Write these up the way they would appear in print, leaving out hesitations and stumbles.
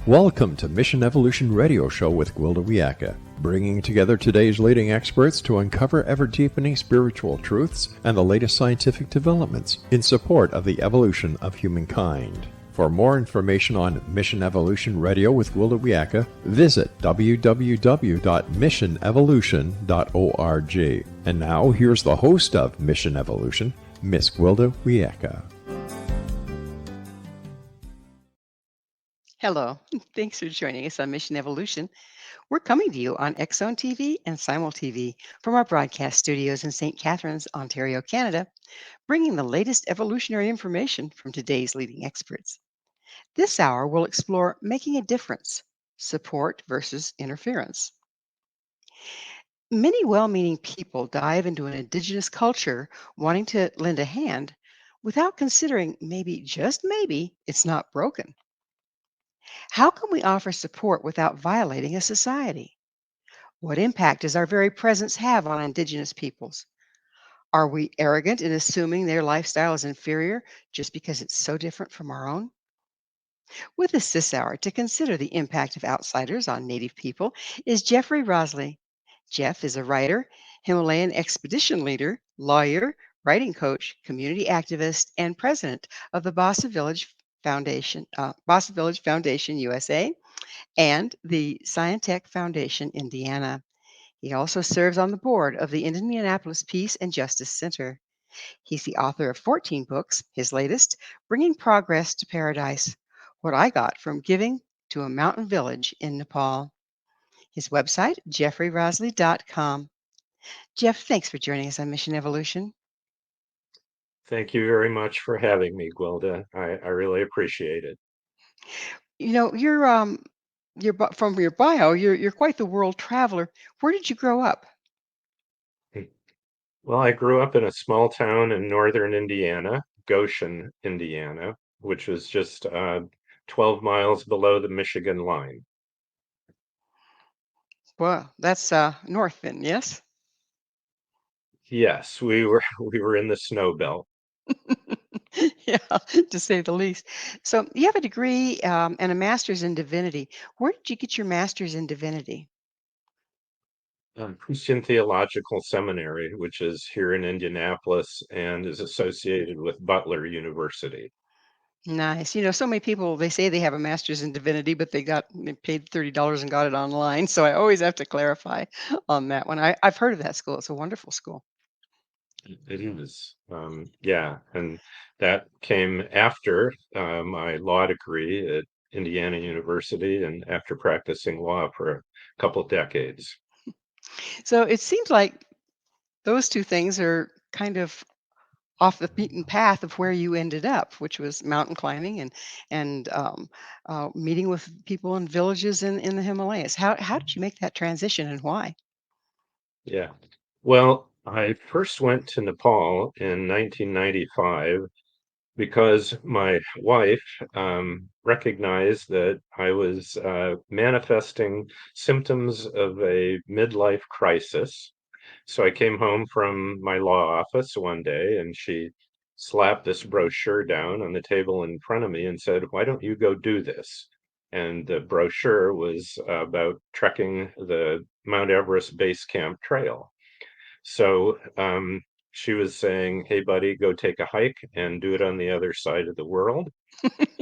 Welcome to Mission Evolution Radio Show with Gwilda Wiyaka, bringing together today's leading experts to uncover ever-deepening spiritual truths and the latest scientific developments in support of the evolution of humankind. For more information on Mission Evolution Radio with Gwilda Wiyaka, visit www.missionevolution.org. And now, here's the host of Mission Evolution, Miss Gwilda Wiyaka. Hello. Thanks for joining us on Mission Evolution. We're coming to you on X-Zone TV and Simul TV from our broadcast studios in St. Catharines, Ontario, Canada, bringing the latest evolutionary information from today's leading experts. This hour will explore making a difference, support versus interference. Many well-meaning people dive into an indigenous culture wanting to lend a hand without considering maybe, just maybe, it's not broken. How can we offer support without violating a society? What impact does our very presence have on Indigenous peoples? Are we arrogant in assuming their lifestyle is inferior just because it's so different from our own? With us this hour to consider the impact of outsiders on Native people is Jeffrey Rasley. Jeff is a writer, Himalayan expedition leader, lawyer, writing coach, community activist, and president of the Basa Village Foundation USA, and the Scientech Foundation Indiana. He also serves on the board of the Indianapolis Peace and Justice Center. He's the author of 14 books, his latest, Bringing Progress to Paradise: What I Got from Giving to a Mountain Village in Nepal. His website, jeffreyrasley.com. Jeff, thanks for joining us on Mission Evolution. Thank you very much for having me, Gwilda. I really appreciate it. You know, from your bio, you're quite the world traveler. Where did you grow up? Well, I grew up in a small town in northern Indiana, Goshen, Indiana, which was just 12 miles below the Michigan line. Well, that's north then, yes? Yes, we were in the snow belt. Yeah, to say the least. So you have a degree and a master's in divinity. Where did you get your master's in divinity? Christian Theological Seminary, which is here in Indianapolis and is associated with Butler University. Nice. You know, so many people, they say they have a master's in divinity, but they paid $30 and got it online. So I always have to clarify on that one. I've heard of that school. It's a wonderful school. It is. Yeah, and that came after my law degree at Indiana University and after practicing law for a couple of decades. So it seems like those two things are kind of off the beaten path of where you ended up, which was mountain climbing and meeting with people in villages in the Himalayas. How did you make that transition and why? Yeah. Well, I first went to Nepal in 1995 because my wife recognized that I was manifesting symptoms of a midlife crisis. So I came home from my law office one day and she slapped this brochure down on the table in front of me and said, "Why don't you go do this?" And the brochure was about trekking the Mount Everest Base Camp Trail. So she was saying, "Hey, buddy, go take a hike and do it on the other side of the world."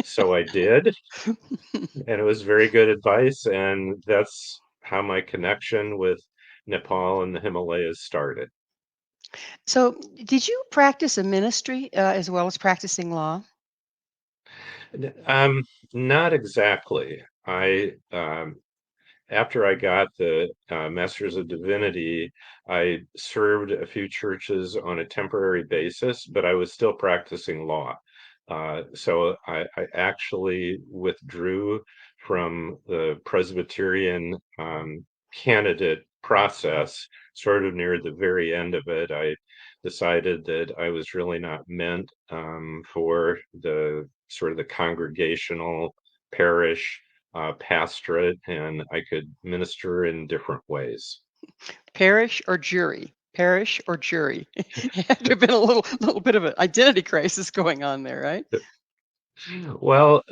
So I did, and it was very good advice. And that's how my connection with Nepal and the Himalayas started. So did you practice a ministry as well as practicing law? Um, Not exactly. After I got the Masters of Divinity, I served a few churches on a temporary basis, but I was still practicing law. So I actually withdrew from the Presbyterian candidate process sort of near the very end of it. I decided that I was really not meant for the sort of the congregational parish pastorate, and I could minister in different ways. Parish or jury? Parish or jury? It had to have been a little bit of an identity crisis going on there, right? Well,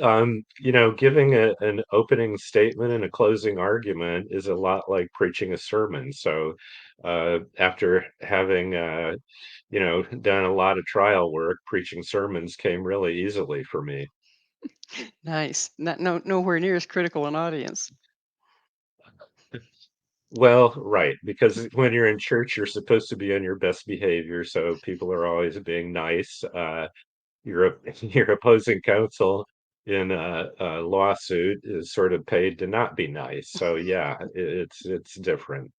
giving an opening statement and a closing argument is a lot like preaching a sermon. So, after having, done a lot of trial work, preaching sermons came really easily for me. Nice. Not nowhere near as critical an audience. Well, right, because when you're in church, you're supposed to be on your best behavior, so people are always being nice. Your opposing counsel in a lawsuit is sort of paid to not be nice. So yeah, it's different.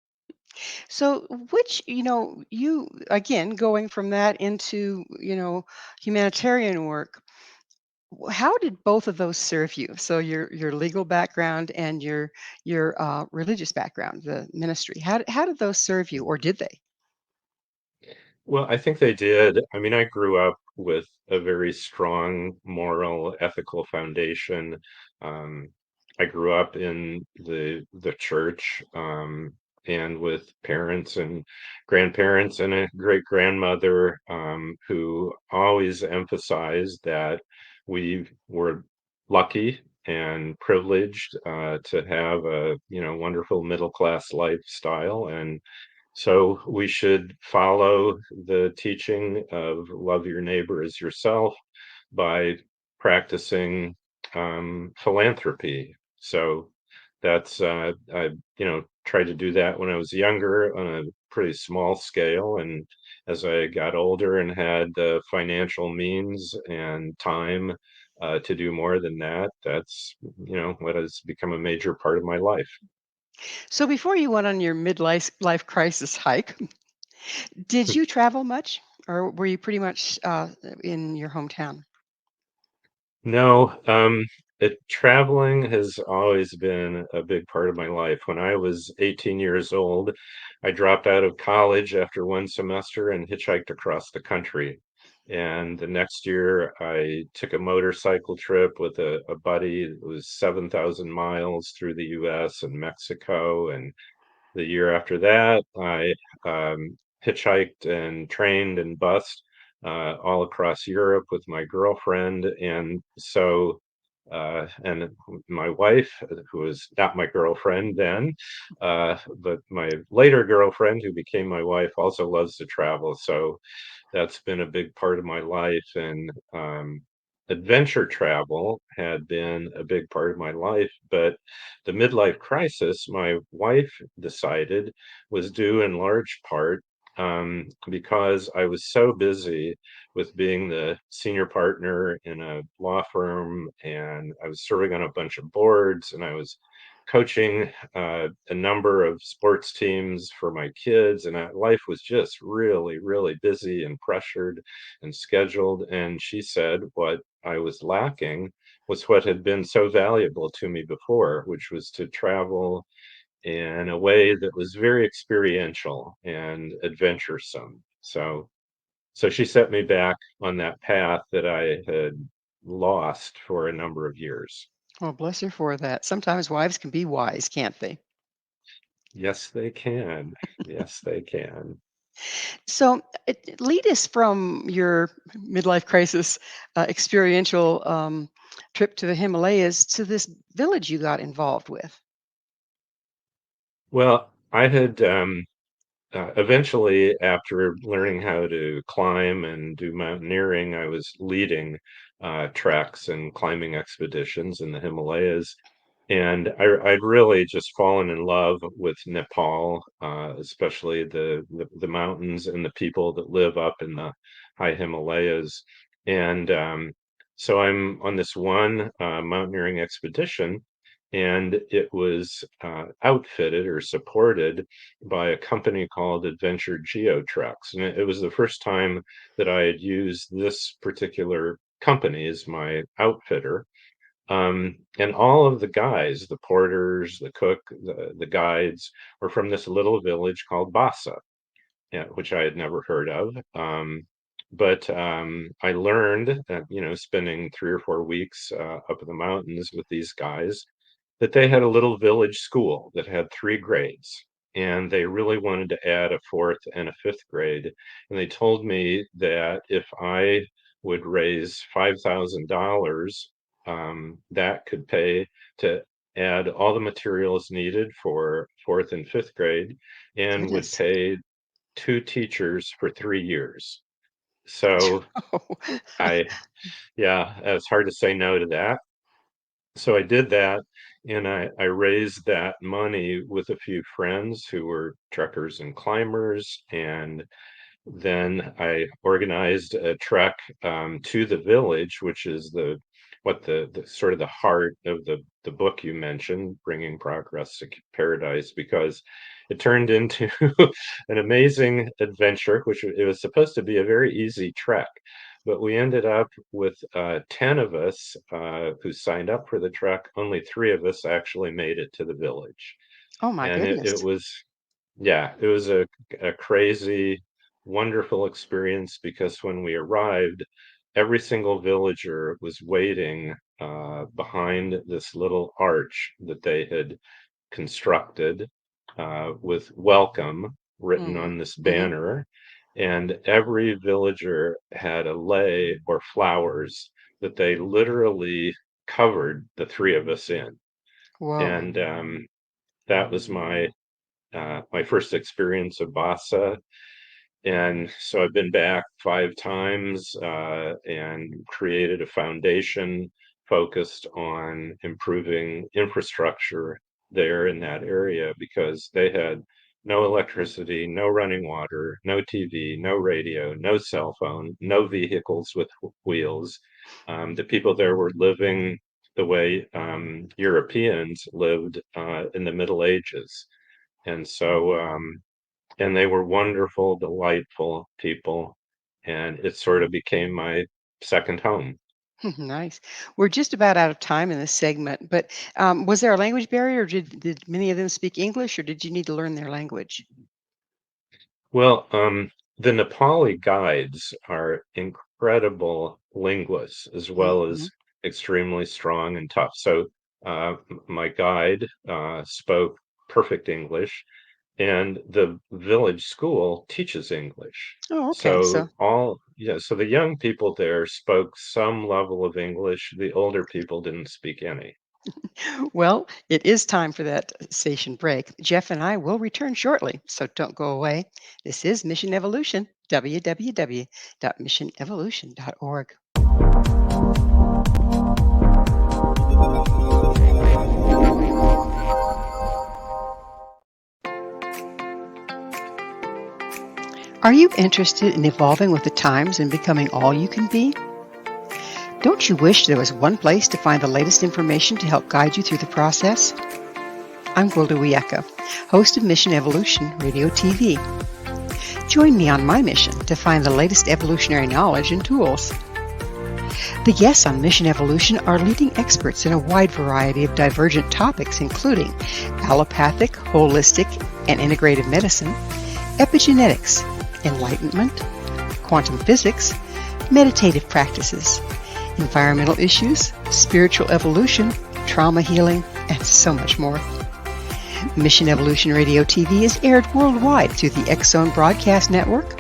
So, which, you again going from that into, humanitarian work, how did both of those serve you? So your legal background and your religious background, the ministry. How did those serve you, or did they? Well, I think they did. I mean, I grew up with a very strong moral, ethical foundation. Um, I grew up in the church, and with parents and grandparents and a great grandmother, who always emphasized that we were lucky and privileged, to have a, wonderful middle class lifestyle, and so we should follow the teaching of love your neighbor as yourself by practicing philanthropy. So that's I tried to do that when I was younger on a pretty small scale, and as I got older and had the financial means and time to do more than that, that's what has become a major part of my life. So before you went on your midlife life crisis hike, did you travel much, or were you pretty much in your hometown? No, traveling has always been a big part of my life. When I was 18 years old, I dropped out of college after one semester and hitchhiked across the country. And the next year, I took a motorcycle trip with a buddy. It was 7,000 miles through the US and Mexico. And the year after that, I hitchhiked and trained and bused all across Europe with my girlfriend. And so, and my wife, who was not my girlfriend then, but my later girlfriend, who became my wife, also loves to travel. So that's been a big part of my life. And adventure travel had been a big part of my life. But the midlife crisis, my wife decided, was due in large part because I was so busy with being the senior partner in a law firm, and I was serving on a bunch of boards, and I was coaching a number of sports teams for my kids, and life was just really, really busy and pressured and scheduled. And she said what I was lacking was what had been so valuable to me before, which was to travel in a way that was very experiential and adventuresome. So she set me back on that path that I had lost for a number of years. Well, bless her for that. Sometimes wives can be wise, can't they? Yes, they can. Yes, they can. So, lead us from your midlife crisis experiential trip to the Himalayas to this village you got involved with. Well, I had eventually, after learning how to climb and do mountaineering, I was leading treks and climbing expeditions in the Himalayas. And I'd really just fallen in love with Nepal, especially the mountains and the people that live up in the high Himalayas. And so I'm on this one mountaineering expedition, and it was outfitted or supported by a company called Adventure Geo Treks. And it was the first time that I had used this particular company as my outfitter. And all of the guys, the porters, the cook, the guides, were from this little village called Basa, yeah, which I had never heard of. But I learned that, spending 3 or 4 weeks up in the mountains with these guys, that they had a little village school that had 3 grades. And they really wanted to add a fourth and a fifth grade. And they told me that if I would raise $5,000 that could pay to add all the materials needed for fourth and fifth grade, and would Goodness. pay 2 teachers for 3 years. So I, yeah, it's hard to say no to that. So I did that, and I raised that money with a few friends who were trekkers and climbers, and then I organized a trek to the village, which is the sort of the heart of the book you mentioned, Bringing Progress to Paradise, because it turned into an amazing adventure, which it was supposed to be a very easy trek. But we ended up with 10 of us who signed up for the trek. Only 3 of us actually made it to the village. Oh my And it goodness. was, yeah, it was a crazy, wonderful experience, because when we arrived, every single villager was waiting behind this little arch that they had constructed with welcome written Mm. on this Hmm. banner. And every villager had a lei or flowers that they literally covered the 3 of us in. Whoa. And that was my first experience of Basa. And so I've been back 5 times and created a foundation focused on improving infrastructure there in that area, because they had no electricity, no running water, no TV, no radio, no cell phone, no vehicles with wheels. The people there were living the way Europeans lived in the Middle Ages. And so, and they were wonderful, delightful people. And it sort of became my second home. Nice. We're just about out of time in this segment, but was there a language barrier? Or did many of them speak English, or did you need to learn their language? Well, the Nepali guides are incredible linguists, as well Hmm. as extremely strong and tough. So, my guide spoke perfect English, and the village school teaches English. Oh, okay. So, So so the young people there spoke some level of English. The older people didn't speak any. well, it is time for that station break. Jeff and I will return shortly, so don't go away. This is Mission Evolution, www.missionevolution.org. Are you interested in evolving with the times and becoming all you can be? Don't you wish there was one place to find the latest information to help guide you through the process? I'm Gwilda Wiyaka, host of Mission Evolution Radio TV. Join me on my mission to find the latest evolutionary knowledge and tools. The guests on Mission Evolution are leading experts in a wide variety of divergent topics, including allopathic, holistic, and integrative medicine, epigenetics, enlightenment, quantum physics, meditative practices, environmental issues, spiritual evolution, trauma healing, and so much more. Mission Evolution Radio TV is aired worldwide through the X-Zone Broadcast Network,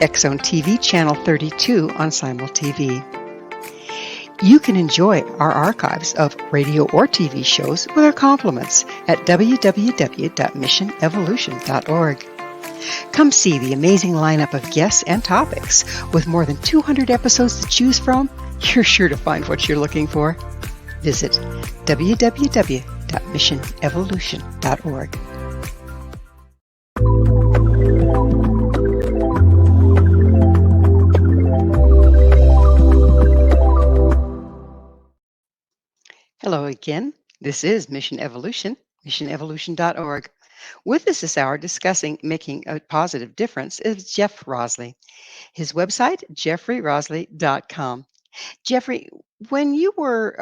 X-Zone TV Channel 32 on Simul TV. You can enjoy our archives of radio or TV shows with our compliments at www.missionevolution.org. Come see the amazing lineup of guests and topics. With more than 200 episodes to choose from, you're sure to find what you're looking for. Visit www.missionevolution.org. Hello again. This is Mission Evolution, missionevolution.org. With us this hour discussing making a positive difference is Jeff Rasley. His website, jeffreyrasley.com. Jeffrey, when you were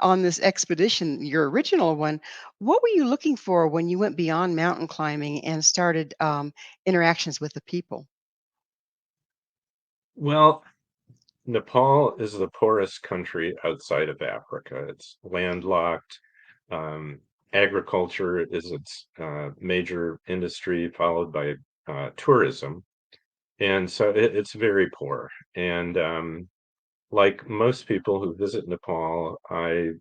on this expedition, your original one, what were you looking for when you went beyond mountain climbing and started interactions with the people? Well, Nepal is the poorest country outside of Africa. It's landlocked. Um, Agriculture is its major industry, followed by tourism. And so it's very poor. And like most people who visit Nepal, I,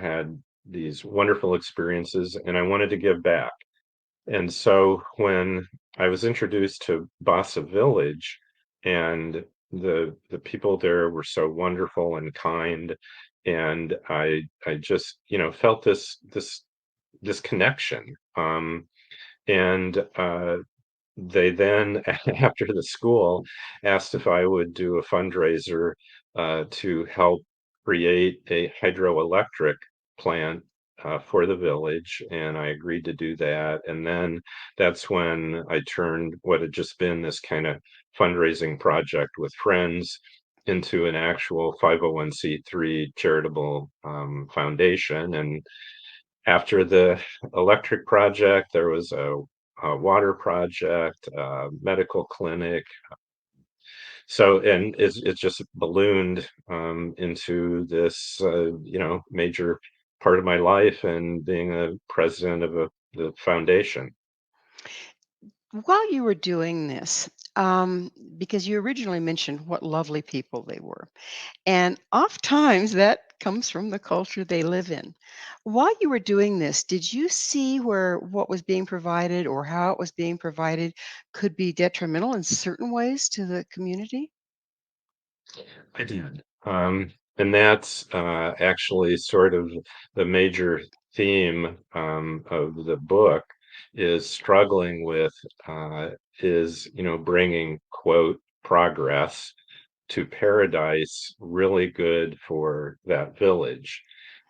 had these wonderful experiences and I wanted to give back. And so when I was introduced to Basa Village, and the people there were so wonderful and kind, and I just, felt this connection. And they then, after the school, asked if I would do a fundraiser to help create a hydroelectric plant for the village, and I agreed to do that. And then that's when I turned what had just been this kind of fundraising project with friends into an actual 501c3 charitable foundation. And after the electric project, there was a water project, a medical clinic. So, and it's just ballooned into this, major part of my life and being a president of the foundation. While you were doing this, because you originally mentioned what lovely people they were, and oftentimes that comes from the culture they live in. While you were doing this, did you see where what was being provided or how it was being provided could be detrimental in certain ways to the community? I did. And that's actually sort of the major theme of the book is struggling with is, bringing quote progress to paradise really good for that village.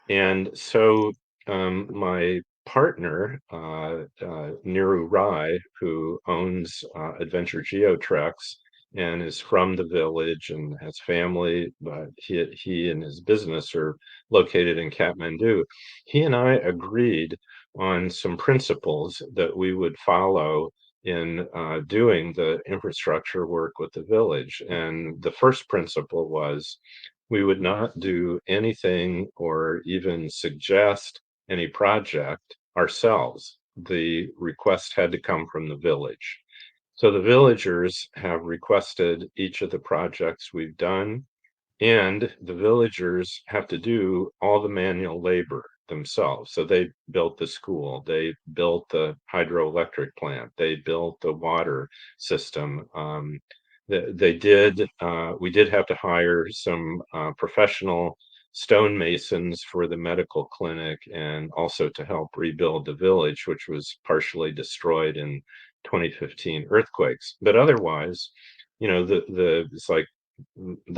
And so my partner, Niru Rai, who owns Adventure Geotreks and is from the village and has family, but he and his business are located in Kathmandu. He and I agreed on some principles that we would follow in doing the infrastructure work with the village. And the first principle was we would not do anything or even suggest any project ourselves. The request had to come from the village. So the villagers have requested each of the projects we've done, and the villagers have to do all the manual labor themselves. So they built the school, they built the hydroelectric plant, they built the water system. They did, we did have to hire some professional stonemasons for the medical clinic and also to help rebuild the village, which was partially destroyed in 2015 earthquakes. But otherwise, it's like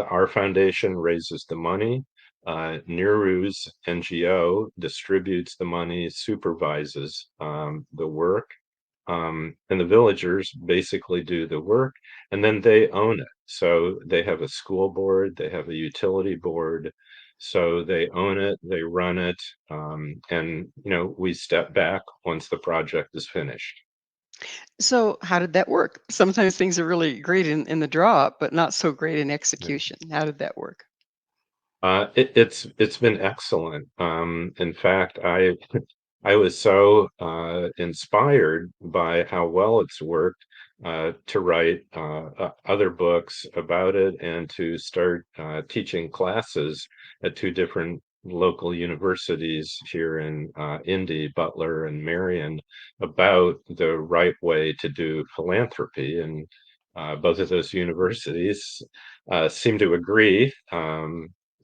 our foundation raises the money. Niru's NGO distributes the money, supervises the work, and the villagers basically do the work, and then they own it. So they have a school board, they have a utility board, so they own it, they run it, and we step back once the project is finished. So, how did that work? Sometimes things are really great in the draw, but not so great in execution. How did that work? It's been excellent. In fact, I was so inspired by how well it's worked to write other books about it and to start teaching classes at two different local universities here in Indy, Butler, and Marion about the right way to do philanthropy. And both of those universities seem to agree.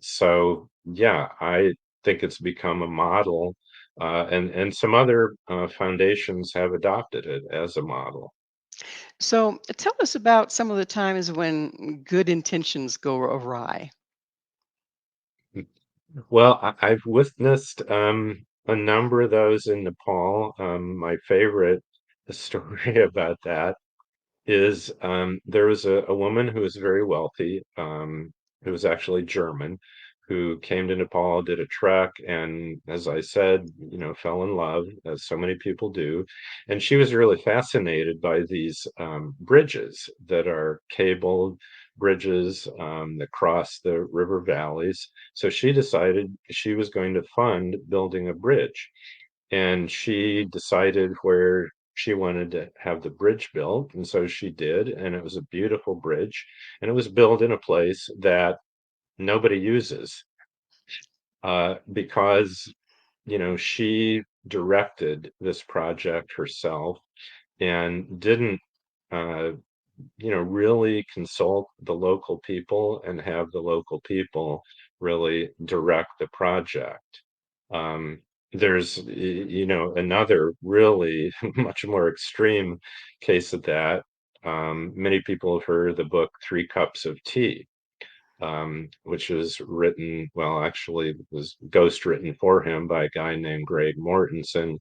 So yeah, I think it's become a model, and some other foundations have adopted it as a model. So, tell us about some of the times when good intentions go awry. Well, I've witnessed a number of those in Nepal. My favorite story about that is there was a woman who was very wealthy, who was actually German, who came to Nepal, did a trek, and as I said, fell in love, as so many people do. And she was really fascinated by these bridges that are cabled bridges that cross the river valleys. So she decided she was going to fund building a bridge, and she decided where she wanted to have the bridge built, and so she did, and it was a beautiful bridge, and it was built in a place that nobody uses, because she directed this project herself and didn't uh, really consult the local people and have the local people really direct the project. Um, there's, another really much more extreme case of that. Many people have heard of the book Three Cups of Tea, which was written, well, actually, it was ghost written for him by a guy named Greg Mortensen,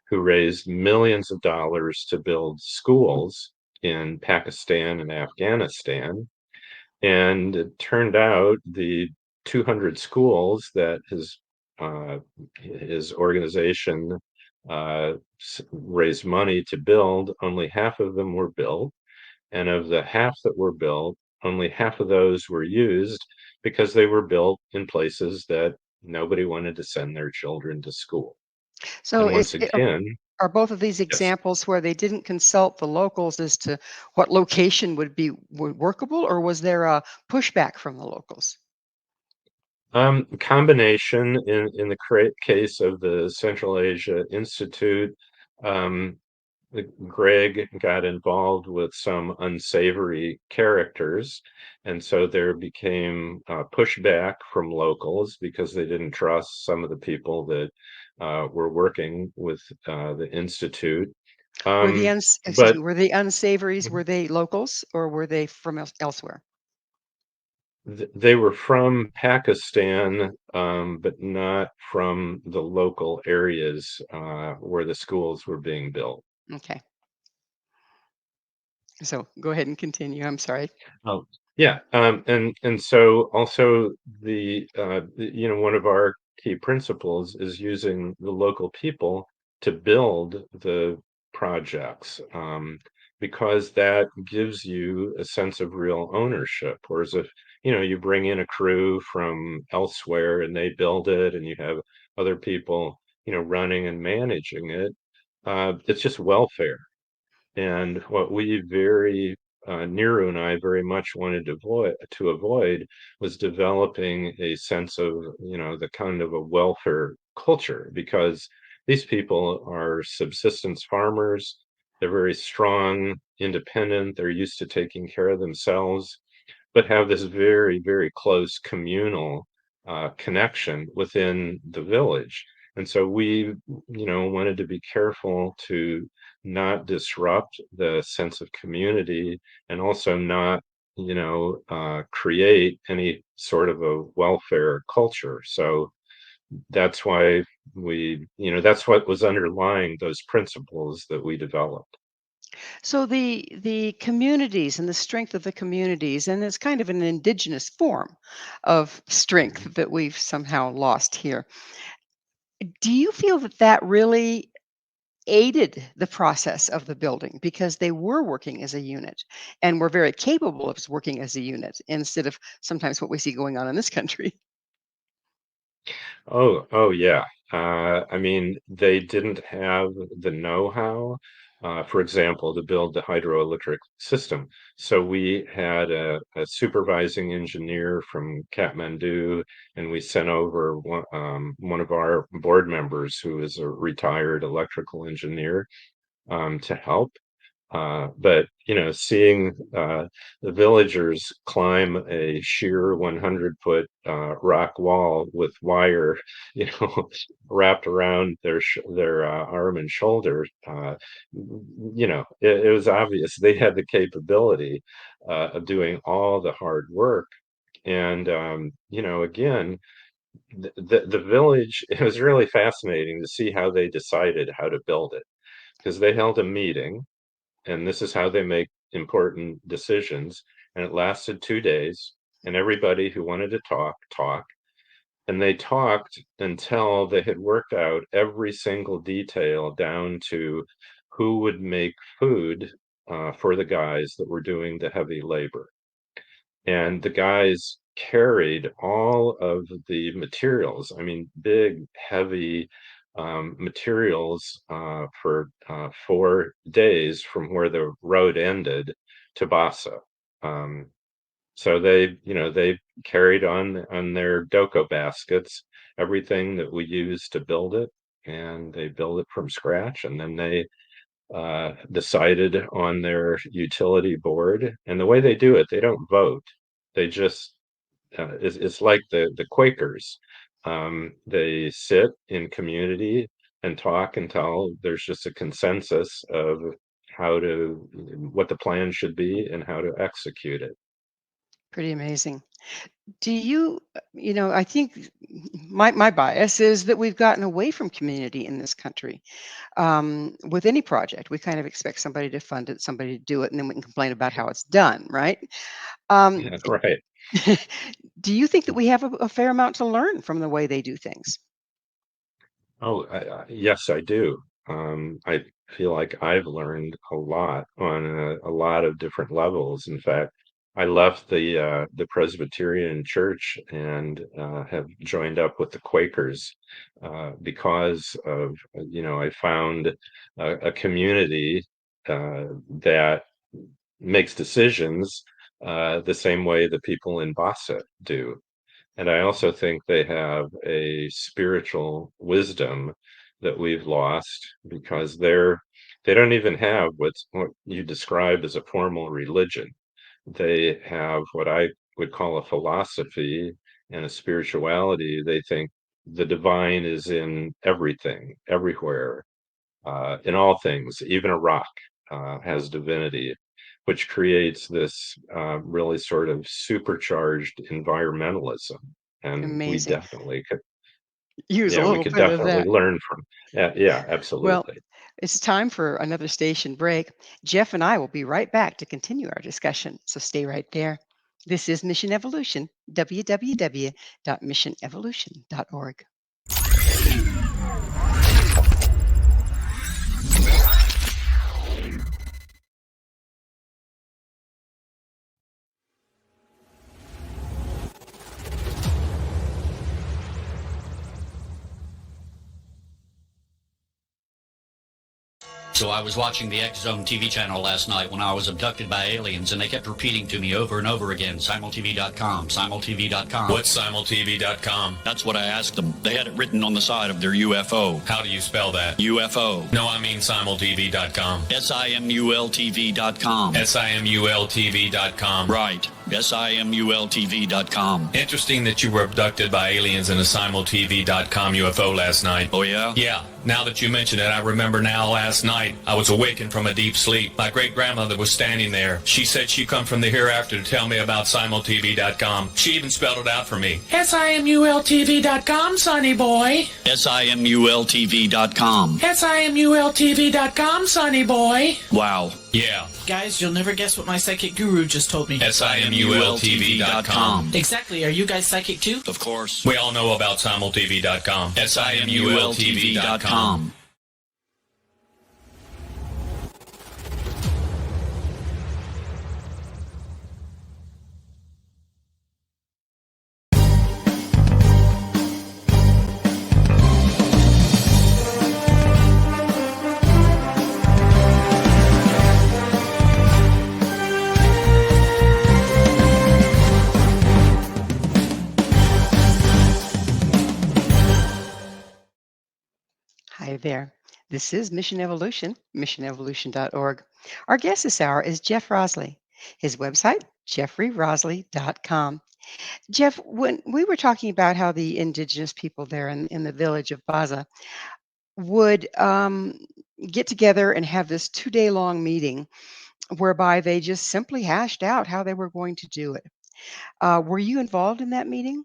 who raised millions of dollars to build schools in Pakistan and Afghanistan. And it turned out the 200 schools that his organization raised money to build, only half of them were built. And of the half that were built, only half of those were used because they were built in places that nobody wanted to send their children to school. So And once again, are both of these yes. examples where they didn't consult the locals as to what location would workable, or was there a pushback from the locals? Combination in the case of the Central Asia Institute, um, Greg got involved with some unsavory characters, and so there became pushback from locals because they didn't trust some of the people that were working with the institute. But Were the unsavories, were they locals or were they from elsewhere? they were from Pakistan, but not from the local areas where the schools were being built. Okay. So go ahead and continue. I'm sorry. Oh, yeah, and so also one of our key principles is using the local people to build the projects, because that gives you a sense of real ownership. Whereas if you bring in a crew from elsewhere and they build it, and you have other people running and managing it, it's just welfare. And what we very Nero and I very much wanted to avoid was developing a sense of, the kind of a welfare culture, because these people are subsistence farmers. They're very strong, independent. They're used to taking care of themselves, but have this very, very close communal connection within the village. And so we, wanted to be careful to not disrupt the sense of community, and also not, create any sort of a welfare culture. So that's why that's what was underlying those principles that we developed. So the communities and the strength of the communities, and it's kind of an indigenous form of strength Mhm. that we've somehow lost here. Do you feel that that really aided the process of the building because they were working as a unit and were very capable of working as a unit instead of sometimes what we see going on in this country? Oh, yeah. I mean, they didn't have the know-how, for example, to build the hydroelectric system. So we had a supervising engineer from Kathmandu, and we sent over one of our board members who is a retired electrical engineer, to help. But seeing the villagers climb a sheer 100-foot rock wall with wire, wrapped around their arm and shoulder, it was obvious they had the capability of doing all the hard work. And again, the village, it was really fascinating to see how they decided how to build it, because they held a meeting, and this is how they make important decisions. And it lasted 2 days, and everybody who wanted to talk, and they talked until they had worked out every single detail down to who would make food for the guys that were doing the heavy labor. And the guys carried all of the materials. I mean, big, heavy materials for 4 days from where the road ended to Basa. So they carried on their doko baskets everything that we used to build it, and they build it from scratch, and then they decided on their utility board. And the way they do it, they don't vote. They just it's like the Quakers. They sit in community and talk until there's just a consensus of what the plan should be and how to execute it. Pretty amazing. Do you, I think my bias is that we've gotten away from community in this country. With any project, we kind of expect somebody to fund it, somebody to do it, and then we can complain about how it's done, right? Um, Yeah, right. do you think that we have a fair amount to learn from the way they do things? Oh, yes, I do. I feel like I've learned a lot on a lot of different levels. In fact, I left the Presbyterian Church and have joined up with the Quakers because of, I found a community that makes decisions the same way the people in Bassa do. And I also think they have a spiritual wisdom that we've lost because they don't even have what you describe as a formal religion. They have what I would call a philosophy and a spirituality. They think the divine is in everything, everywhere, in all things. Even a rock has divinity, which creates this really sort of supercharged environmentalism. And we Amazing. definitely could, Use a yeah, we little could bit of definitely that. learn from. Yeah, yeah, Well, absolutely. it's time for another station break. Jeff and I will be right back to continue our discussion, so stay right there. This is Mission Evolution, www.missionevolution.org. So I was watching the X Zone TV channel last night when I was abducted by aliens, and they kept repeating to me over and over again, simultv.com, simultv.com. What's simultv.com? That's what I asked them. They had it written on the side of their UFO. How do you spell that? UFO. No, I mean simultv.com. simultv.com. simultv.com. Right. simultv.com. Interesting that you were abducted by aliens in a simultv.com UFO last night. Oh, yeah? Yeah. Now that you mention it, I remember now last night I was awakened from a deep sleep. My great-grandmother was standing there. She said she come from the hereafter to tell me about simultv.com. She even spelled it out for me. simultv.com, sonny boy. simultv.com. simultv.com, sonny boy. Wow. Yeah. Guys, you'll never guess what my psychic guru just told me. simultv.com. Exactly. Are you guys psychic too? Of course. We all know about simultv.com. simultv.com. Hi there. This is Mission Evolution, missionevolution.org. Our guest this hour is Jeff Rasley. His website, jeffreyrasley.com. Jeff, when we were talking about how the indigenous people there in the village of Baza would get together and have this 2-day long meeting whereby they just simply hashed out how they were going to do it. Were you involved in that meeting?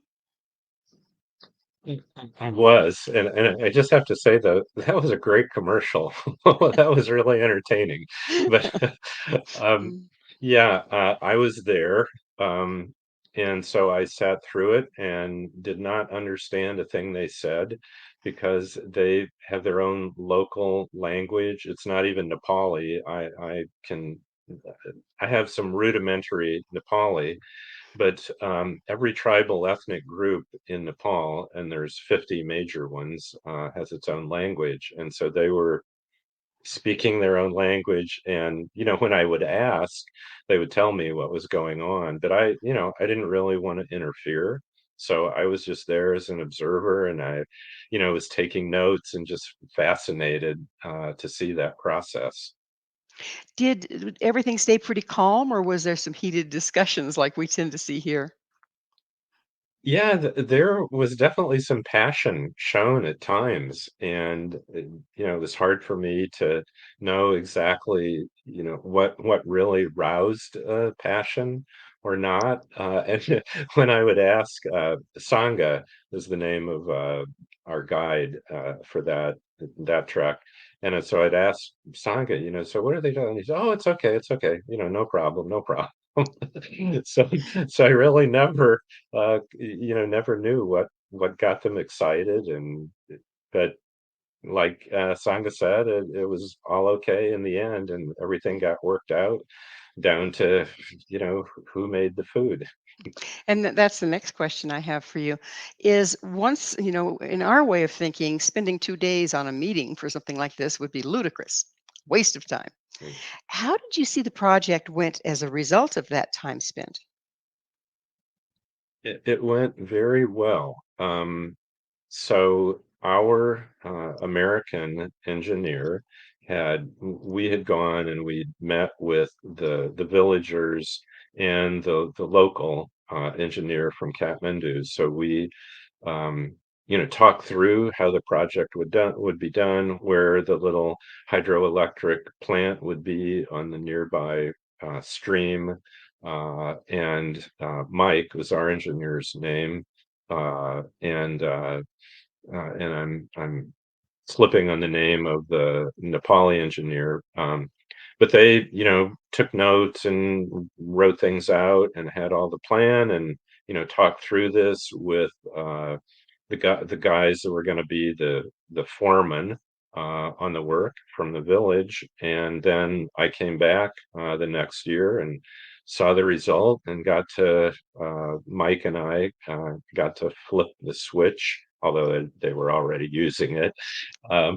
I was, and I just have to say though, that was a great commercial. That was really entertaining. But um, Mm, yeah, I was there, and so I sat through it and did not understand a thing they said because they have their own local language. It's not even Nepali. I have some rudimentary Nepali, but every tribal ethnic group in Nepal, and there's 50 major ones, has its own language. And so they were speaking their own language. And, when I would ask, they would tell me what was going on. But I didn't really want to interfere. So I was just there as an observer, and I, was taking notes and just fascinated to see that process. Did everything stay pretty calm, or was there some heated discussions like we tend to see here? Yeah, there was definitely some passion shown at times, and it was hard for me to know exactly, what really roused passion or not. And when I would ask, Sangha is the name of our guide for that trek, and so I'd ask Sangha, so what are they doing? He said, "Oh, it's okay, no problem, no problem." So, so I really never knew what got them excited, but like Sangha said, it was all okay in the end, and everything got worked out down to who made the food. And that's the next question I have for you is once, in our way of thinking, spending 2 days on a meeting for something like this would be ludicrous, waste of time. How did you see the project went as a result of that time spent? It went very well. So our American engineer we had gone and we met with the villagers and the local engineer from Kathmandu. So we talked through how the project would be done, where the little hydroelectric plant would be on the nearby stream. And Mike was our engineer's name. And I'm slipping on the name of the Nepali engineer. But they, took notes and wrote things out and had all the plan, and talked through this with the guys that were going to be the foreman on the work from the village. And then I came back the next year and saw the result, and Mike and I got to flip the switch, although they were already using it,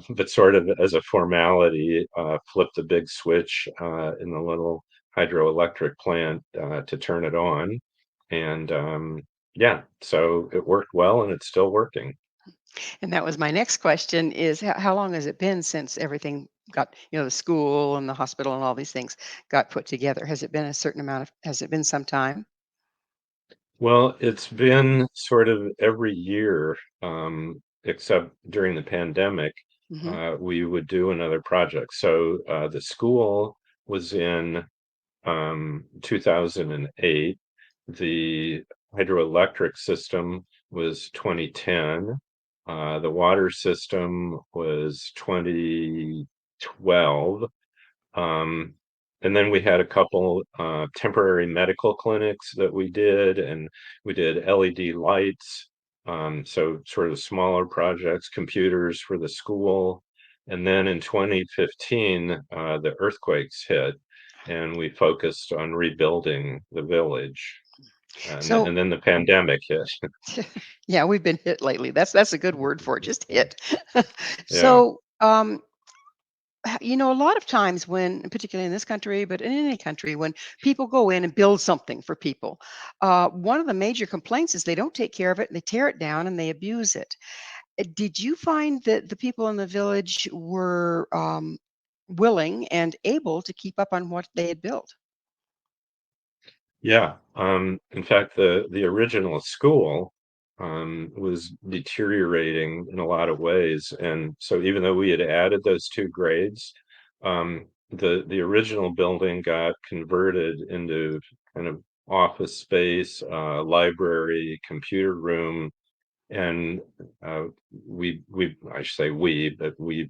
but sort of as a formality, flipped a big switch in the little hydroelectric plant to turn it on. And yeah, so it worked well, and it's still working. And that was my next question is how long has it been since everything got, the school and the hospital and all these things got put together? Has it been a certain amount of, has it been some time? Well, it's been sort of every year, except during the pandemic, Hmm. we would do another project. So the school was in 2008. The hydroelectric system was 2010. The water system was 2012. Um, and then we had a couple temporary medical clinics that we did, and we did LED lights. So sort of smaller projects, computers for the school. And then in 2015, the earthquakes hit, and we focused on rebuilding the village. So And then the pandemic hit. yeah, we've been hit lately. That's a good word for it, just hit. Yeah. So a lot of times when, particularly in this country, but in any country, when people go in and build something for people, one of the major complaints is they don't take care of it, they tear it down, and they abuse it. Did you find that the people in the village were willing and able to keep up on what they had built? Yeah. In fact, the original school was deteriorating in a lot of ways, and so even though we had added those two grades, the original building got converted into kind of office space, library, computer room, and we I should say we, but we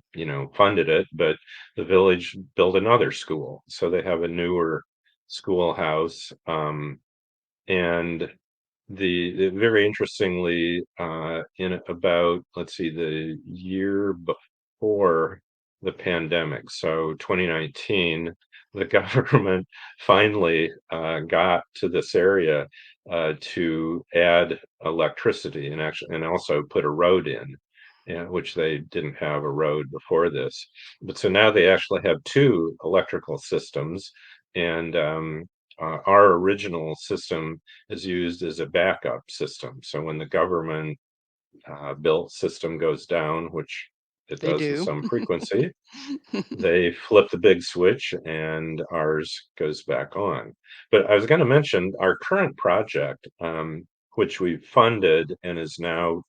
funded it, but the village built another school, so they have a newer schoolhouse. And very interestingly, in about, let's see, the year before the pandemic, so 2019, the government finally got to this area to add electricity and also put a road in, which they didn't have a road before this. But so now they actually have two electrical systems, and our original system is used as a backup system. So when the government built system goes down, which it They does with do. some frequency, they flip the big switch and ours goes back on. But I was going to mention our current project, which we funded and is now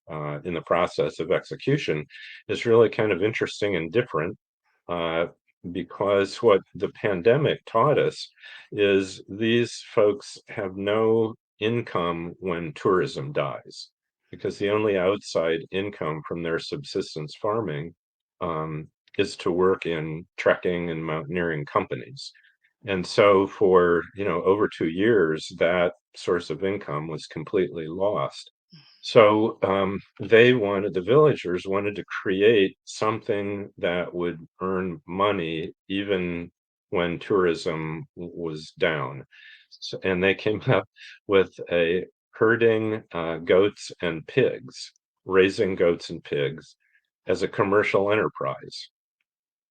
in the process of execution, is really kind of interesting and different, uh, because what the pandemic taught us is these folks have no income when tourism dies, because the only outside income from their subsistence farming um, is to work in trekking and mountaineering companies. And so for, over 2 years, that source of income was completely lost. So the villagers wanted to create something that would earn money even when tourism was down. So, and they came up with a herding goats and pigs, raising goats and pigs as a commercial enterprise.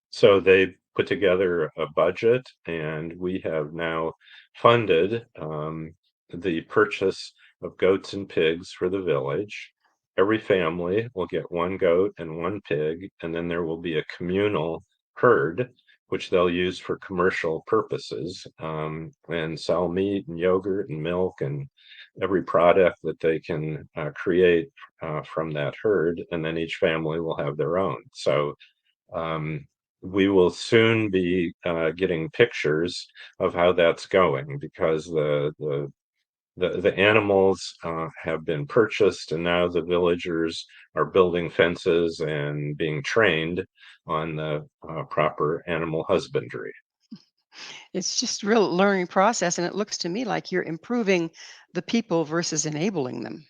So they put together a budget, and we have now funded the purchase of goats and pigs for the village. Every family will get one goat and one pig, and then there will be a communal herd, which they'll use for commercial purposes, and sell meat and yogurt and milk and every product that they can create from that herd. And then each family will have their own. So um, we will soon be getting pictures of how that's going, because the animals have been purchased, and now the villagers are building fences and being trained on the proper animal husbandry. It's just real learning process, and it looks to me like you're improving the people versus enabling them,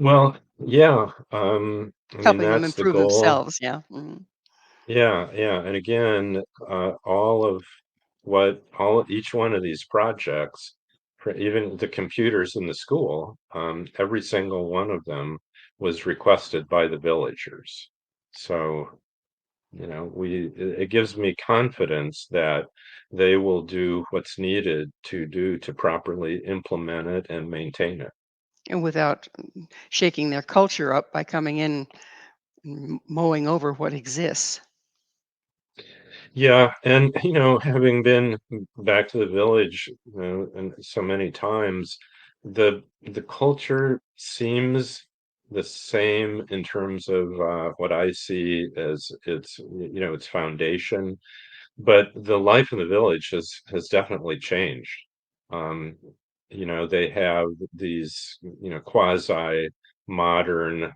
Well, yeah, I mean, helping them that's the improve goal. themselves. Yeah. Mhm. Yeah, yeah. And again, each one of these projects, for even the computers in the school, every single one of them was requested by the villagers. So, it gives me confidence that they will do what's needed to properly implement it and maintain it. And without shaking their culture up by coming in and mowing over what exists. Yeah, and having been back to the village, and so many times, the culture seems the same in terms of what I see as its foundation, but the life in the village has definitely changed. Um, they have these, quasi modern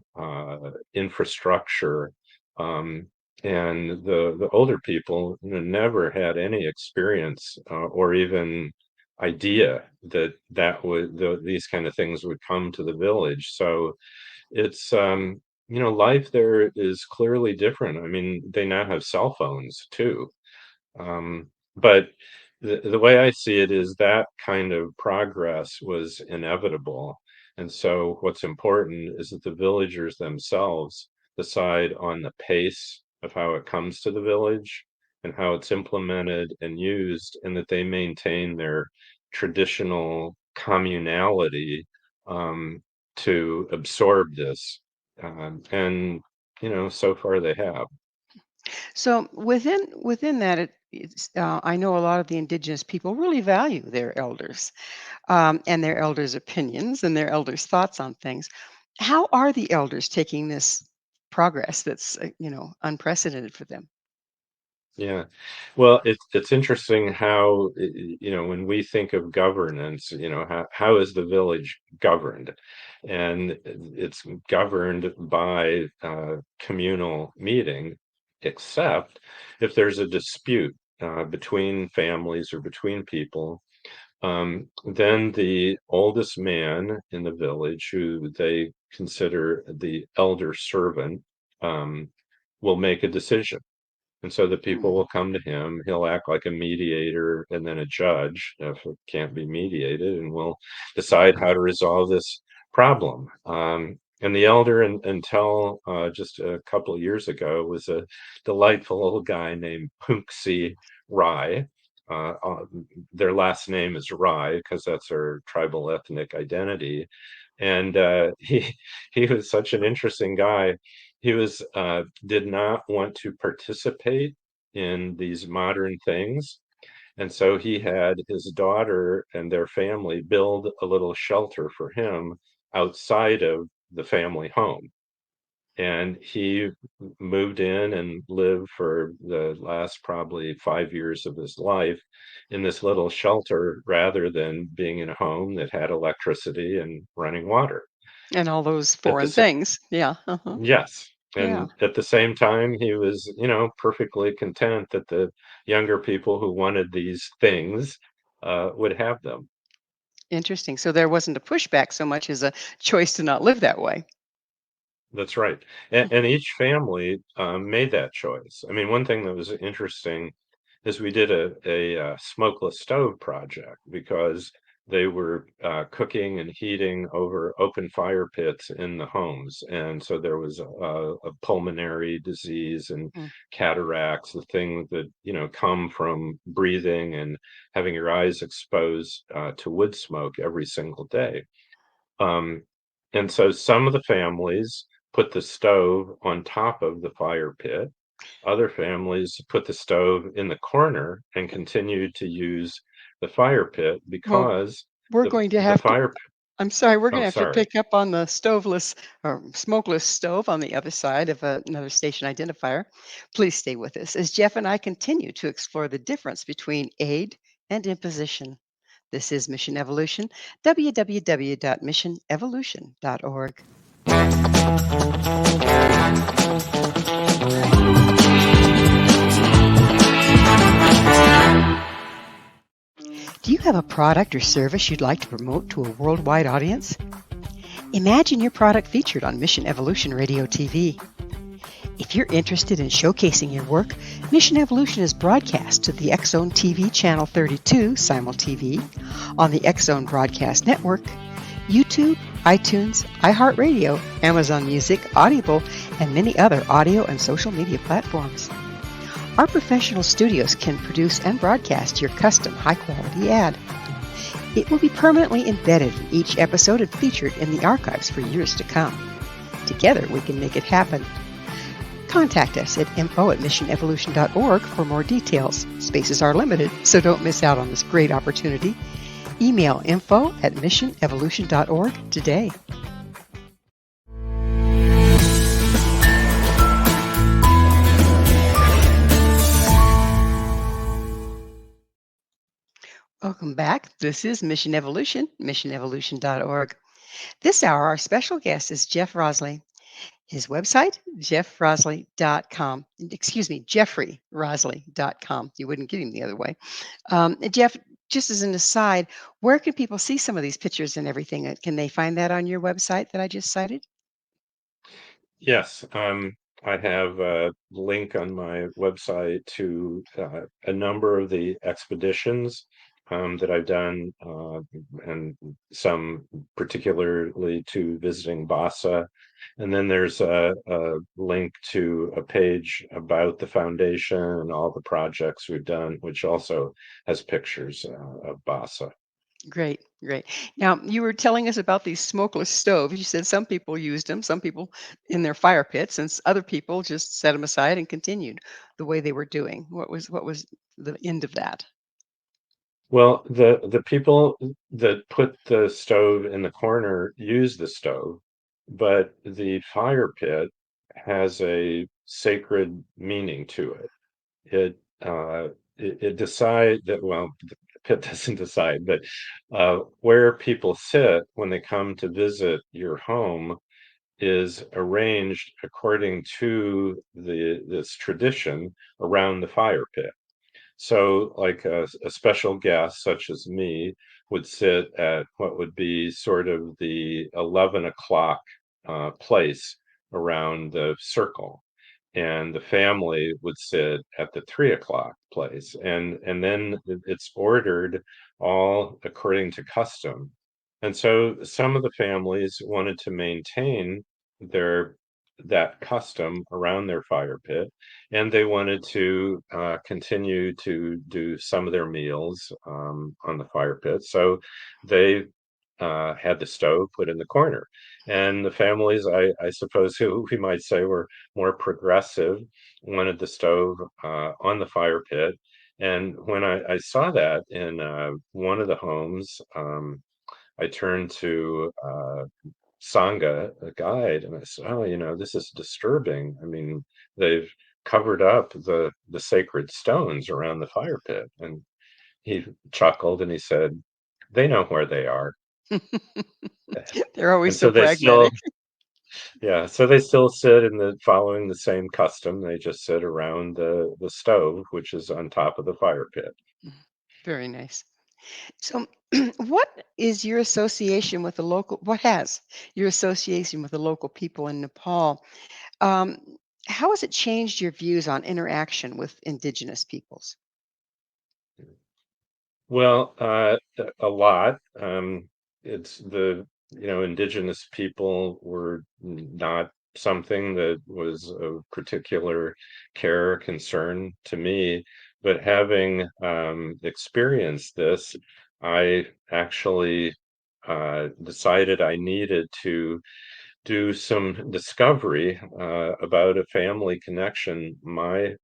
infrastructure, um, and the older people, never had any experience or even idea that these kind of things would come to the village. So it's life there is clearly different. I mean, they now have cell phones too. But the way I see it is that kind of progress was inevitable. And so what's important is that the villagers themselves decide on the pace of how it comes to the village and how it's implemented and used, and that they maintain their traditional communality um, to absorb this. And, so far they have. So within that, I know a lot of the indigenous people really value their elders, and their elders' opinions and their elders' thoughts on things. How are the elders taking this progress that's unprecedented for them? Yeah. Well, it's interesting how, when we think of governance, how is the village governed? And it's governed by communal meeting, except if there's a dispute between families or between people, then the oldest man in the village, who they consider the elder servant, will make a decision. And so the people Hmm. will come to him. He'll act like a mediator and then a judge if it can't be mediated, and we'll decide how to resolve this problem. And the elder, until just a couple of years ago, was a delightful little guy named Punksi Rai. Uh, uh, their last name is Rai because that's their tribal ethnic identity. And he was such an interesting guy. He was did not want to participate in these modern things, and so he had his daughter and their family build a little shelter for him outside of the family home. And he moved in and lived for the last probably 5 years of his life in this little shelter rather than being in a home that had electricity and running water. And all those At the foreign sa- things. Yeah. Uh-huh. yes. Yeah. And at the same time, he was, perfectly content that the younger people who wanted these things would have them. Interesting. So there wasn't a pushback so much as a choice to not live that way. That's right. And each family made that choice. I mean, one thing that was interesting is we did a smokeless stove project because they were cooking and heating over open fire pits in the homes. And so there was a pulmonary disease and Mm. cataracts, the things that, come from breathing and having your eyes exposed to wood smoke every single day. Um, and so some of the families put the stove on top of the fire pit. Other families put the stove in the corner and continued to use the fire pit Well, because we're the going to the have to fire pit. I'm sorry, we're Oh, gonna have to sorry. pick up on the stoveless or smokeless stove on the other side of another station identifier. Please stay with us as Jeff and I continue to explore the difference between aid and imposition. This is Mission Evolution, www.missionevolution.org. Do you have a product or service you'd like to promote to a worldwide audience? Imagine your product featured on Mission Evolution Radio TV. If you're interested in showcasing your work, Mission Evolution is broadcast to the X Zone TV Channel 32 Simul TV on the X Zone Broadcast Network, YouTube, iTunes, iHeartRadio, Amazon Music, Audible, and many other audio and social media platforms. Our professional studios can produce and broadcast your custom high-quality ad. It will be permanently embedded in each episode and featured in the archives for years to come. Together, we can make it happen. Contact us at info@missionevolution.org for more details. Spaces are limited, so don't miss out on this great opportunity. Email info@missionevolution.org today. Welcome back. This is Mission Evolution, missionevolution.org. This hour, our special guest is Jeff Rasley. His website, jeffrasley.com. Excuse me, jeffreyrasley.com. You wouldn't get him the other way. Jeff, just as an aside, where can people see some of these pictures and everything? Can they find that on your website that I just cited? Yes, I have a link on my website to a number of the expeditions that I've done, and some particularly to visiting Basa. And then there's a link to a page about the foundation and all the projects we've done, which also has pictures of Basa. Great, great. Now, you were telling us about these smokeless stoves. You said some people used them, some people in their fire pits, and other people just set them aside and continued the way they were doing. What was the end of that? Well, the people that put the stove in the corner use the stove, but the fire pit has a sacred meaning to it. It it decide that well, the pit doesn't decide, but where people sit when they come to visit your home is arranged according to the this tradition around the fire pit. So, like a special guest, such as me, would sit at what would be sort of the 11 o'clock place around the circle. and the family would sit at the 3 o'clock place, and then it's ordered all according to custom. And so some of the families wanted to maintain their that custom around their fire pit, and they wanted to continue to do some of their meals on the fire pit. So they had the stove put in the corner. And the families, I suppose, who we might say were more progressive, wanted the stove on the fire pit. And when I saw that in one of the homes, I turned to Sangha, a guide, and I said, "Oh, this is disturbing. I mean, they've covered up the sacred stones around the fire pit." And he chuckled and he said, "They know where they are." They're always And so so they still, pragmatic. yeah, so they still sit in the following the same custom. They just sit around the stove, which is on top of the fire pit. Very nice. So, what is your association with the local? What has your association with the local people in Nepal? Um, how has it changed your views on interaction with indigenous peoples? Well, a lot. It's indigenous people were not something that was of particular care or concern to me, but having experienced this, I actually decided I needed to do some discovery about a family connection my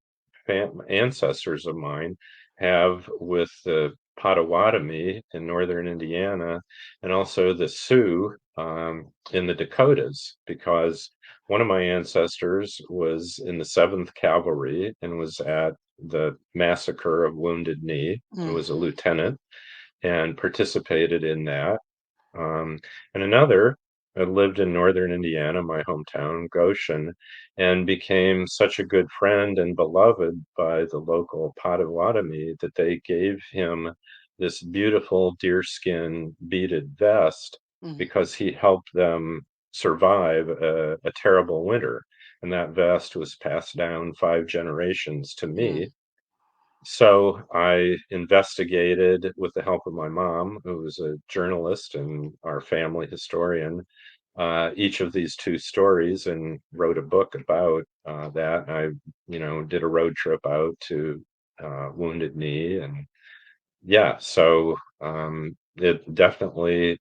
ancestors of mine have with the Potawatomi in northern Indiana and also the Sioux in the Dakotas, because one of my ancestors was in the 7th Cavalry and was at the massacre of Wounded Knee and was a Hmm. lieutenant and participated in that. And another lived in northern Indiana, my hometown, Goshen, and became such a good friend and beloved by the local Potawatomi that they gave him this beautiful deerskin beaded vest Hmm. because he helped them survive a terrible winter. And that vest was passed down 5 generations to me. So I investigated with the help of my mom, who was a journalist and our family historian, each of these two stories and wrote a book about that. I, did a road trip out to Wounded Knee, and yeah, so it definitely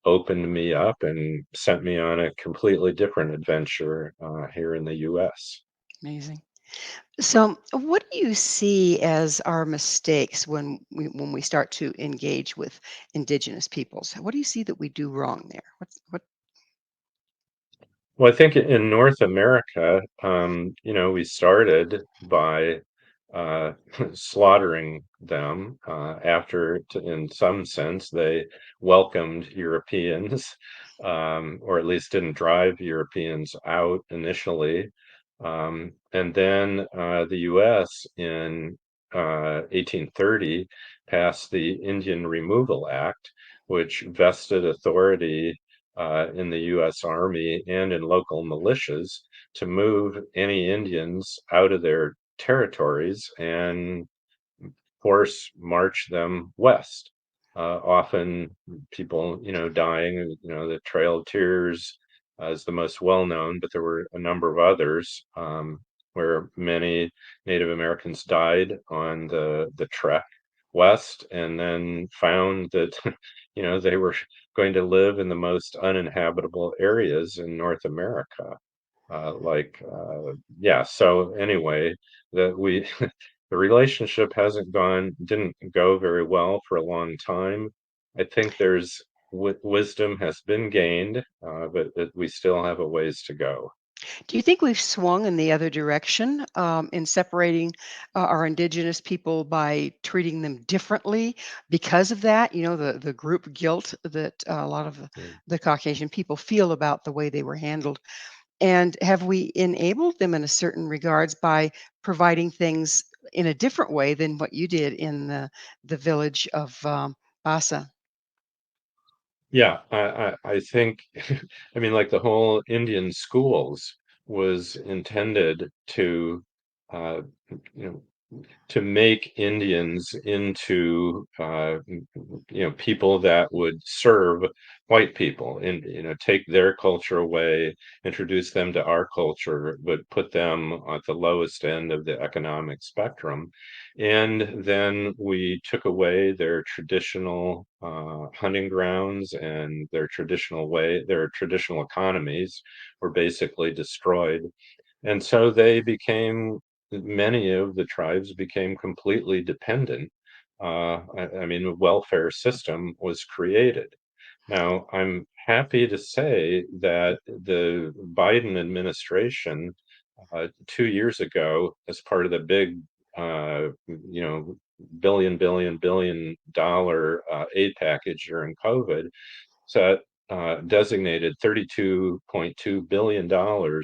opened me up and sent me on a completely different adventure here in the U.S. Amazing. So, what do you see as our mistakes when we start to engage with indigenous peoples? What do you see that we do wrong there? What? Well, I think in North America, we started by uh, slaughtering them after, in some sense, they welcomed Europeans, or at least didn't drive Europeans out initially. And then the U.S. in 1830 passed the Indian Removal Act, which vested authority in the U.S. Army and in local militias to move any Indians out of their territories and force march them west. Often people, dying, the Trail of Tears is the most well known, but there were a number of others where many Native Americans died on the trek west and then found that, they were going to live in the most uninhabitable areas in North America. Yeah, so anyway, that we the relationship didn't go very well for a long time. I think there's wisdom has been gained, but we still have a ways to go. Do you think we've swung in the other direction in separating our indigenous people by treating them differently because of that? The group guilt that a lot of Mm. the Caucasian people feel about the way they were handled. And have we enabled them in a certain regards by providing things in a different way than what you did in the village of Basa? Yeah, I think, I mean, like the whole Indian schools was intended to, uh, you know, to make Indians into people that would serve white people, and take their culture away, introduce them to our culture, but put them at the lowest end of the economic spectrum. And then we took away their traditional hunting grounds, and their traditional economies were basically destroyed. And so many of the tribes became completely dependent. I mean, a welfare system was created. Now, I'm happy to say that the Biden administration, 2 years ago, as part of the big, billion dollar aid package during COVID, so designated $32.2 billion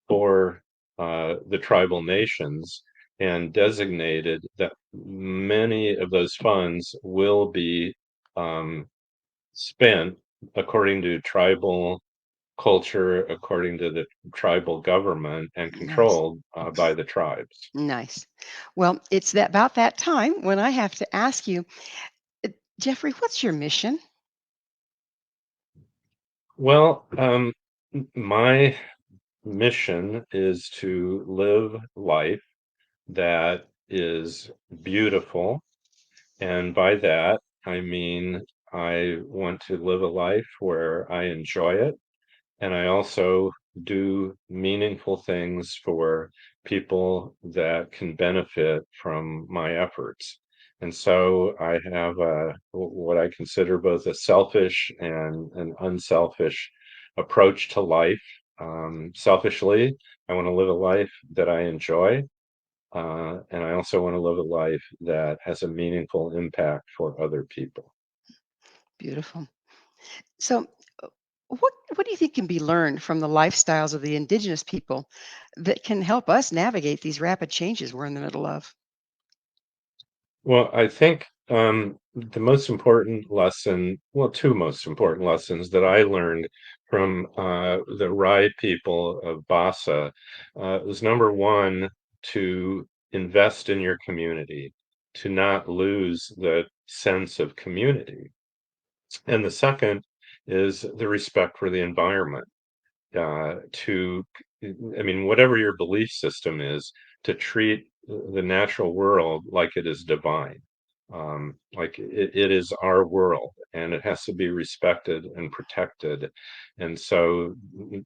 for the tribal nations, and designated that many of those funds will be um, spent according to tribal culture, according to the tribal government, and Nice. controlled by the tribes. Nice. Well, it's about that time when I have to ask you, uh, Jeffrey, what's your mission? Well, my mission is to live life that is beautiful. And by that, I mean, I want to live a life where I enjoy it, and I also do meaningful things for people that can benefit from my efforts. And so I have what I consider both a selfish and an unselfish approach to life. Selfishly, I want to live a life that I enjoy, and I also want to live a life that has a meaningful impact for other people. Beautiful. So, what do you think can be learned from the lifestyles of the indigenous people that can help us navigate these rapid changes we're in the middle of? Well, I think the most important lesson, well, two most important lessons that I learned from the Rai people of Basa was, number one, to invest in your community, to not lose the sense of community. And the second is the respect for the environment. To, I mean, whatever your belief system is, to treat the natural world like it is divine. Like it is our world, and it has to be respected and protected. And so,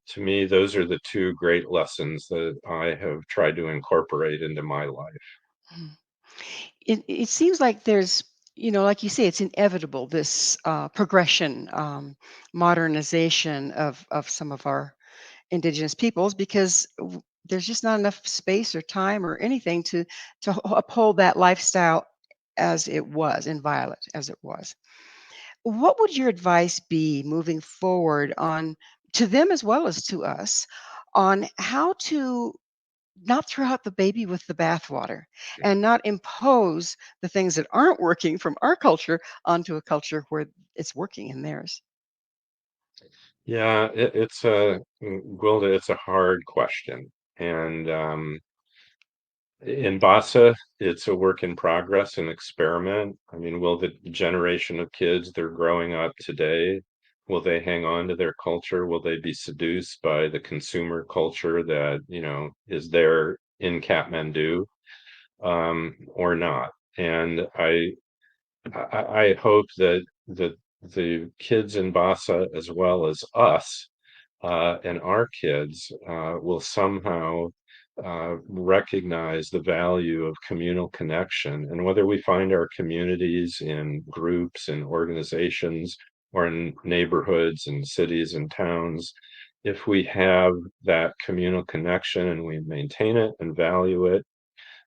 to me, those are the two great lessons that I have tried to incorporate into my life. Mm. It seems like there's, like you say, it's inevitable, this progression, modernization of some of our indigenous peoples, because there's just not enough space or time or anything to uphold that lifestyle as it was, inviolate as it was. What would your advice be moving forward on, to them as well as to us, on how to not throw out the baby with the bathwater and not impose the things that aren't working from our culture onto a culture where it's working in theirs? Yeah, it's a Gwilda, it's a hard question, and in Basa, it's a work in progress, an experiment. I mean, will the generation of kids that are growing up today, will they hang on to their culture? Will they be seduced by the consumer culture that, is there in Kathmandu, or not? And I hope that the kids in Basa, as well as us, and our kids will somehow recognize the value of communal connection. And whether we find our communities in groups and organizations, or in neighborhoods and cities and towns, if we have that communal connection and we maintain it and value it,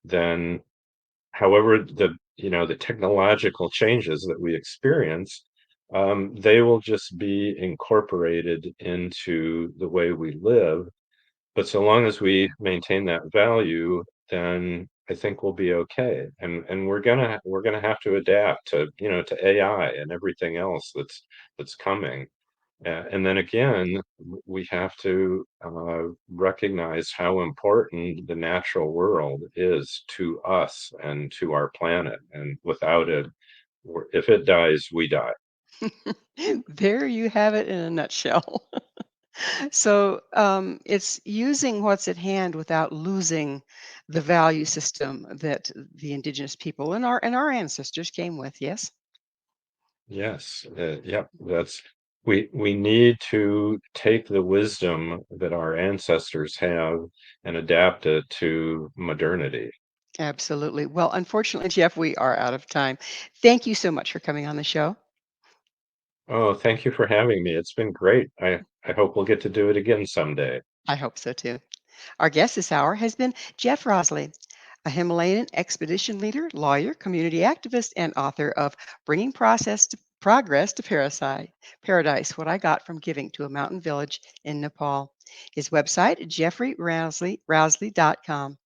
then, however, the technological changes that we experience, they will just be incorporated into the way we live. But so long as we maintain that value, then I think we'll be okay. And we're gonna have to adapt to AI and everything else that's coming. And then again, we have to recognize how important the natural world is to us and to our planet. And without it, if it dies, we die. There you have it in a nutshell. So it's using what's at hand without losing the value system that the indigenous people and our ancestors came with. Yes, Yes, yep. We need to take the wisdom that our ancestors have and adapt it to modernity. absolutely. Well, unfortunately, Jeff, we are out of time. Thank you so much for coming on the show. Oh, thank you for having me. It's been great. I hope we'll get to do it again someday. I hope so too. Our guest this hour has been Jeff Rasley, a Himalayan expedition leader, lawyer, community activist, and author of Bringing Progress to Paradise, What I Got from Giving to a Mountain Village in Nepal. His website, jeffreyrasley.com.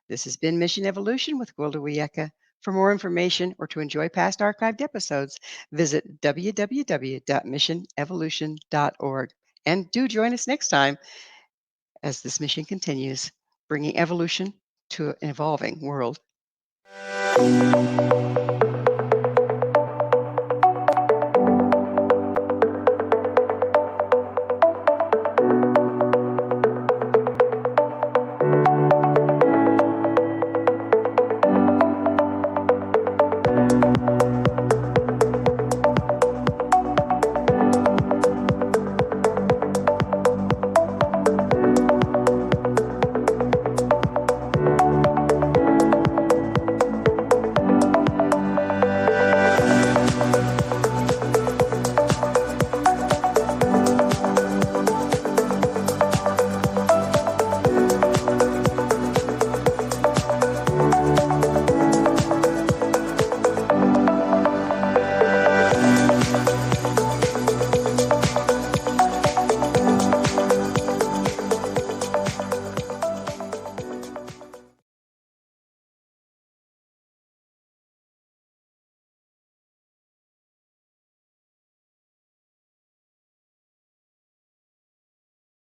This has been Mission Evolution with Gwilda Wiyaka. For more information or to enjoy past archived episodes, visit www.missionevolution.org. And do join us next time as this mission continues, bringing evolution to an evolving world.